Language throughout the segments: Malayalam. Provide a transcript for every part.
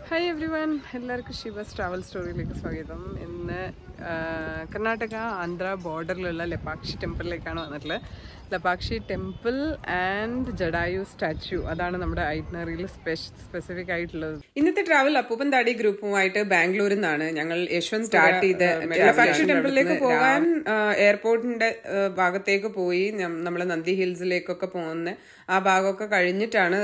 ഹായ് എവ്രി വൺ, എല്ലാവർക്കും ഷിവാസ് ട്രാവൽ സ്റ്റോറിയിലേക്ക് സ്വാഗതം. ഇന്ന് കർണാടക ആന്ധ്ര ബോർഡറിലുള്ള ലപാക്ഷി ടെമ്പിളിലേക്കാണ് വന്നിട്ടുള്ളത്. ലപാക്ഷി ടെമ്പിൾ ആൻഡ് ജഡായു സ്റ്റാച്യു, അതാണ് നമ്മുടെ ഐറ്റിനറിയിൽ സ്പെസിഫിക് ആയിട്ടുള്ളത്. ഇന്നത്തെ ട്രാവൽ അപ്പൂപ്പൻ താടി ഗ്രൂപ്പുമായിട്ട് ബാംഗ്ലൂരിൽ നിന്നാണ് ഞങ്ങൾ യശ്വന്ത് സ്റ്റാർട്ട് ചെയ്ത് ലപാക്ഷി ടെമ്പിളിലേക്ക് പോകാൻ എയർപോർട്ടിന്റെ ഭാഗത്തേക്ക് പോയി. നമ്മൾ നന്ദി ഹിൽസിലേക്കൊക്കെ പോകുന്ന ആ ഭാഗമൊക്കെ കഴിഞ്ഞിട്ടാണ്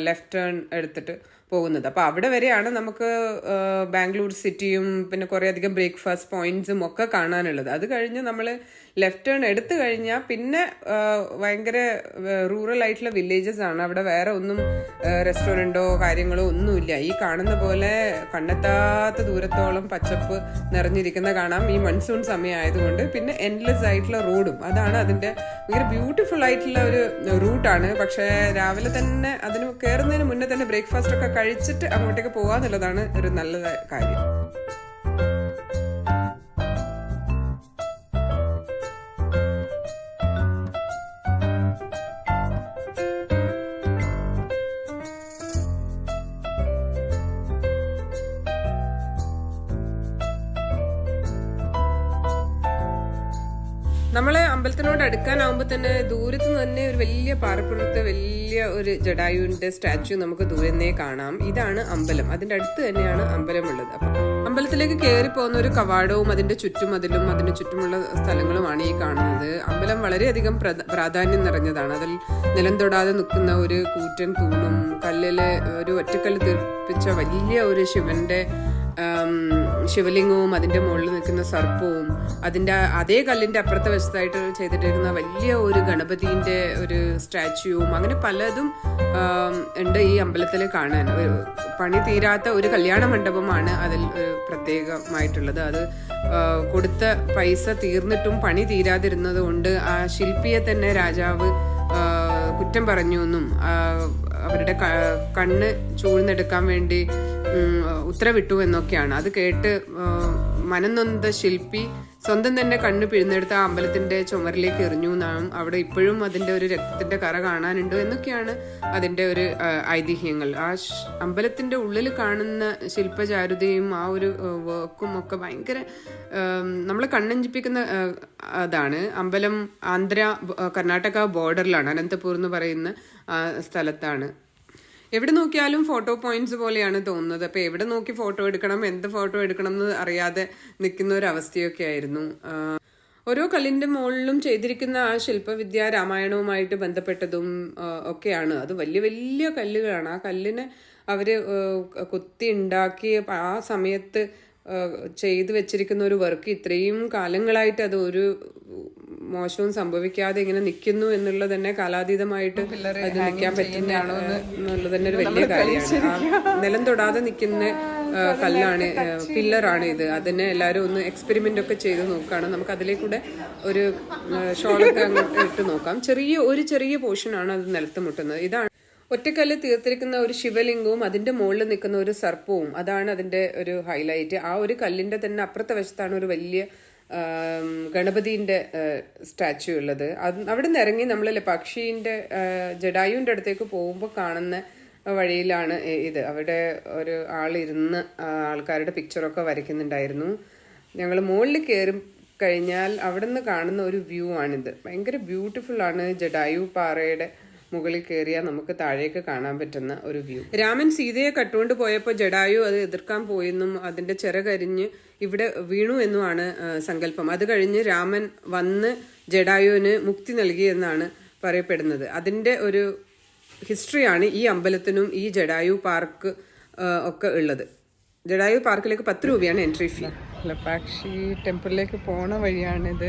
ലെഫ്റ്റ് ടേൺ എടുത്തിട്ട് പോകുന്നത്. അപ്പോൾ അവിടെ വരെയാണ് നമുക്ക് ബാംഗ്ലൂർ സിറ്റിയും പിന്നെ കുറേ അധികം ബ്രേക്ക്ഫാസ്റ്റ് പോയിന്റ്സും ഒക്കെ കാണാനുള്ളത്. അത് കഴിഞ്ഞ് നമ്മൾ ലെഫ്റ്റ് ടേൺ എടുത്തു കഴിഞ്ഞാൽ പിന്നെ ഭയങ്കര റൂറൽ ആയിട്ടുള്ള വില്ലേജസ് ആണ്. അവിടെ വേറെ ഒന്നും റെസ്റ്റോറൻറ്റോ കാര്യങ്ങളോ ഒന്നുമില്ല. ഈ കാണുന്ന പോലെ കണ്ടെത്താത്ത ദൂരത്തോളം പച്ചപ്പ് നിറഞ്ഞിരിക്കുന്ന കാണാം ഈ മൺസൂൺ സമയമായതുകൊണ്ട്. പിന്നെ എൻഡ്ലെസ് ആയിട്ടുള്ള റോഡും, അതാണ് അതിൻ്റെ ഭയങ്കര ബ്യൂട്ടിഫുൾ ആയിട്ടുള്ള ഒരു റൂട്ടാണ്. പക്ഷേ രാവിലെ തന്നെ അതിന് കയറുന്നതിന് മുന്നേ തന്നെ ബ്രേക്ക്ഫാസ്റ്റ് ഒക്കെ കഴിച്ചിട്ട് അങ്ങോട്ടേക്ക് പോകാന്നുള്ളതാണ് ഒരു നല്ല കാര്യം. നമ്മളെ അമ്പലത്തിനോട് അടുക്കാനാവുമ്പോൾ തന്നെ ദൂരത്ത് തന്നെ ഒരു വലിയ പാറപ്പുറത്ത് വലിയ ഒരു ജഡായുവിന്റെ സ്റ്റാച്യു നമുക്ക് ദൂരെ കാണാം. ഇതാണ് അമ്പലം, അതിന്റെ അടുത്ത് തന്നെയാണ് അമ്പലമുള്ളത്. അപ്പം അമ്പലത്തിലേക്ക് കയറി പോകുന്ന ഒരു കവാടവും അതിന്റെ ചുറ്റുമതിലും അതിന് ചുറ്റുമുള്ള സ്ഥലങ്ങളുമാണ് ഈ കാണുന്നത്. അമ്പലം വളരെയധികം പ്രാധാന്യം നിറഞ്ഞതാണ്. അതിൽ നിലം തൊടാതെ നിൽക്കുന്ന ഒരു കൂറ്റൻ തൂണും കല്ലില് ഒരു ഒറ്റക്കല്ല് തീർപ്പിച്ച വലിയ ഒരു ശിവലിംഗവും അതിന്റെ മുകളിൽ നിൽക്കുന്ന സർപ്പവും അതിന്റെ അതേ കല്ലിന്റെ അപ്പുറത്തെ വശത്തായിട്ട് ചെയ്തിട്ടിരിക്കുന്ന വലിയ ഒരു ഗണപതിന്റെ ഒരു സ്റ്റാച്യുവും അങ്ങനെ പലതും ഉണ്ട് ഈ അമ്പലത്തിൽ കാണാൻ. പണി തീരാത്ത ഒരു കല്യാണ മണ്ഡപമാണ് അതിൽ പ്രത്യേകമായിട്ടുള്ളത്. അത് കൊടുത്ത പൈസ തീർന്നിട്ടും പണി തീരാതിരുന്നത് കൊണ്ട് ആ ശില്പിയെ തന്നെ രാജാവ് കുറ്റം പറഞ്ഞു എന്നും അവരുടെ കണ്ണ് ചൂഴ്ന്നെടുക്കാൻ വേണ്ടി ഉത്തരവിട്ടു എന്നൊക്കെയാണ്. അത് കേട്ട് മനംനൊന്ത ശില്പി സ്വന്തം തന്നെ കണ്ണ് പിഴുന്നെടുത്ത് ആ അമ്പലത്തിന്റെ ചുമരിലേക്ക് എറിഞ്ഞു എന്നാണ്. അവിടെ ഇപ്പോഴും അതിന്റെ ഒരു രക്തത്തിന്റെ കറ കാണാനുണ്ട് എന്നൊക്കെയാണ് അതിന്റെ ഒരു ഐതിഹ്യങ്ങൾ. ആ അമ്പലത്തിന്റെ ഉള്ളിൽ കാണുന്ന ശില്പചാരുതയും ആ ഒരു വർക്കും ഒക്കെ ഭയങ്കര നമ്മളെ കണ്ണഞ്ചിപ്പിക്കുന്ന അതാണ്. അമ്പലം കർണാടക ബോർഡറിലാണ്, അനന്തപൂർ എന്ന് പറയുന്ന സ്ഥലത്താണ്. എവിടെ നോക്കിയാലും ഫോട്ടോ പോയിന്റ്സ് പോലെയാണ് തോന്നുന്നത്. അപ്പോൾ എവിടെ നോക്കി ഫോട്ടോ എടുക്കണം, എന്ത് ഫോട്ടോ എടുക്കണം എന്ന് അറിയാതെ നിൽക്കുന്ന ഒരു അവസ്ഥയൊക്കെ ആയിരുന്നു. ഓരോ കല്ലിന്റെ മുകളിലും ചെയ്തിരിക്കുന്ന ആ ശില്പവിദ്യ രാമായണവുമായിട്ട് ബന്ധപ്പെട്ടതും ഒക്കെയാണ്. അത് വലിയ വലിയ കല്ലുകളാണ്. ആ കല്ലിനെ അവര് കൊത്തി ഉണ്ടാക്കി ആ സമയത്ത് ചെയ്തു വെച്ചിരിക്കുന്ന ഒരു വർക്ക് ഇത്രയും കാലങ്ങളായിട്ട് അത് ഒരു മോശവും സംഭവിക്കാതെ ഇങ്ങനെ നിൽക്കുന്നു എന്നുള്ളത് തന്നെ കാലാതീതമായിട്ട് അത് നിൽക്കാൻ പറ്റുന്നതാണോ എന്നുള്ളത് തന്നെ ഒരു വലിയ കാര്യമാണ്. നിലം തൊടാതെ നിൽക്കുന്ന കല്ലാണ്, പില്ലറാണ് ഇത്. അതിനെ എല്ലാവരും ഒന്ന് എക്സ്പെരിമെന്റ് ഒക്കെ ചെയ്ത് നോക്കുകയാണ്. നമുക്ക് അതിലേക്കൂടെ ഒരു ഷോളൊക്കെ അങ്ങോട്ട് ഇട്ട് നോക്കാം. ചെറിയ പോർഷനാണ് അത് നിലത്ത് മുട്ടുന്നത്. ഇതാണ് ഒറ്റക്കല്ല് തീർത്തിരിക്കുന്ന ഒരു ശിവലിംഗവും അതിന്റെ മുകളിൽ നിൽക്കുന്ന ഒരു സർപ്പവും, അതാണ് അതിന്റെ ഒരു ഹൈലൈറ്റ്. ആ ഒരു കല്ലിന്റെ തന്നെ അപ്പുറത്തെ വശത്താണ് ഒരു വലിയ ഗണപതിന്റെ സ്റ്റാച്യു ഉള്ളത്. അവിടെ നിന്ന് ഇറങ്ങി നമ്മൾ ലപാക്ഷിന്റെ ജഡായുവിന്റെ അടുത്തേക്ക് പോകുമ്പോൾ കാണുന്ന വഴിയിലാണ് ഇത്. അവിടെ ഒരു ആളിരുന്ന് ആൾക്കാരുടെ പിക്ചറൊക്കെ വരയ്ക്കുന്നുണ്ടായിരുന്നു. ഞങ്ങൾ മുകളിൽ കയറി കഴിഞ്ഞാൽ അവിടെ നിന്ന് കാണുന്ന ഒരു വ്യൂ ആണിത്. ഭയങ്കര ബ്യൂട്ടിഫുൾ ആണ്. ജഡായു പാറയുടെ മുകളിൽ കയറിയാൽ നമുക്ക് താഴേക്ക് കാണാൻ പറ്റുന്ന ഒരു വ്യൂ. രാമൻ സീതയെ കട്ടുകൊണ്ട് പോയപ്പോൾ ജഡായു അത് എതിർക്കാൻ പോയെന്നും അതിന്റെ ചിറകരിഞ്ഞ് ഇവിടെ വീണു എന്നുമാണ് സങ്കല്പം. അത് കഴിഞ്ഞ് രാമൻ വന്ന് ജഡായുവിന് മുക്തി നൽകിയെന്നാണ് പറയപ്പെടുന്നത്. അതിന്റെ ഒരു ഹിസ്റ്ററിയാണ് ഈ അമ്പലത്തിനും ഈ ജഡായു പാർക്ക് ഒക്കെ ഉള്ളത്. ജഡായു പാർക്കിലേക്ക് 10 രൂപയാണ് എൻട്രി ഫീ. ലപാക്ഷി ടെമ്പിളിലേക്ക് പോണ വഴിയാണിത്.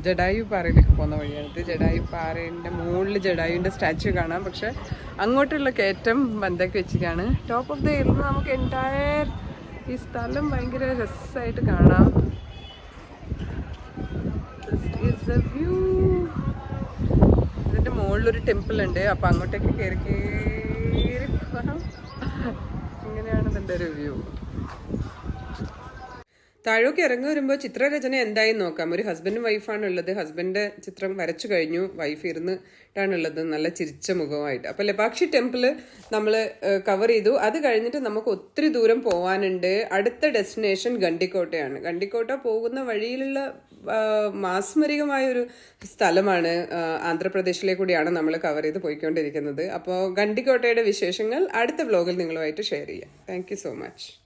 ജഡായു പാറയിലേക്ക് പോകുന്ന വഴിയാണിത്. ജഡായു പാറയുടെ മുകളിൽ ജഡായുവിൻ്റെ സ്റ്റാച്യു കാണാം. പക്ഷെ അങ്ങോട്ടുള്ള കയറ്റം ബന്ധക്കി വെച്ചിട്ടാണ്. ടോപ്പ് ഓഫ് ദ ഹില്ലിൽ നമുക്ക് എൻറ്റയർ ഈ സ്ഥലം ഭയങ്കര രസമായിട്ട് കാണാം. ഇതിൻ്റെ മുകളിലൊരു ടെമ്പിൾ ഉണ്ട്. അപ്പം അങ്ങോട്ടേക്ക് കയറി പോകാം. ഇങ്ങനെയാണ് ഇതിൻ്റെ ഒരു വ്യൂ. താഴോക്ക് ഇറങ്ങി വരുമ്പോൾ ചിത്രരചന എന്തായി നോക്കാം. ഒരു ഹസ്ബൻഡും വൈഫാണ് ഉള്ളത്. ഹസ്ബൻഡ് ചിത്രം വരച്ചു കഴിഞ്ഞു, വൈഫ് ഇരുന്നിട്ടാണുള്ളത് നല്ല ചിരിച്ച മുഖമായിട്ട്. അപ്പോൾ ലപാക്ഷി ടെമ്പിൾ നമ്മൾ കവർ ചെയ്തു. അത് കഴിഞ്ഞിട്ട് നമുക്ക് ഒത്തിരി ദൂരം പോകാനുണ്ട്. അടുത്ത ഡെസ്റ്റിനേഷൻ ഗണ്ടിക്കോട്ടയാണ്. ഗണ്ടിക്കോട്ട പോകുന്ന വഴിയിലുള്ള മാസ്മരികമായൊരു സ്ഥലമാണ്. ആന്ധ്രാപ്രദേശിലെ കൂടിയാണ് നമ്മൾ കവർ ചെയ്ത് പോയിക്കൊണ്ടിരിക്കുന്നത്. അപ്പോൾ ഗണ്ടിക്കോട്ടയുടെ വിശേഷങ്ങൾ അടുത്ത വ്ലോഗിൽ നിങ്ങളുമായിട്ട് ഷെയർ ചെയ്യാം. Thank you so much.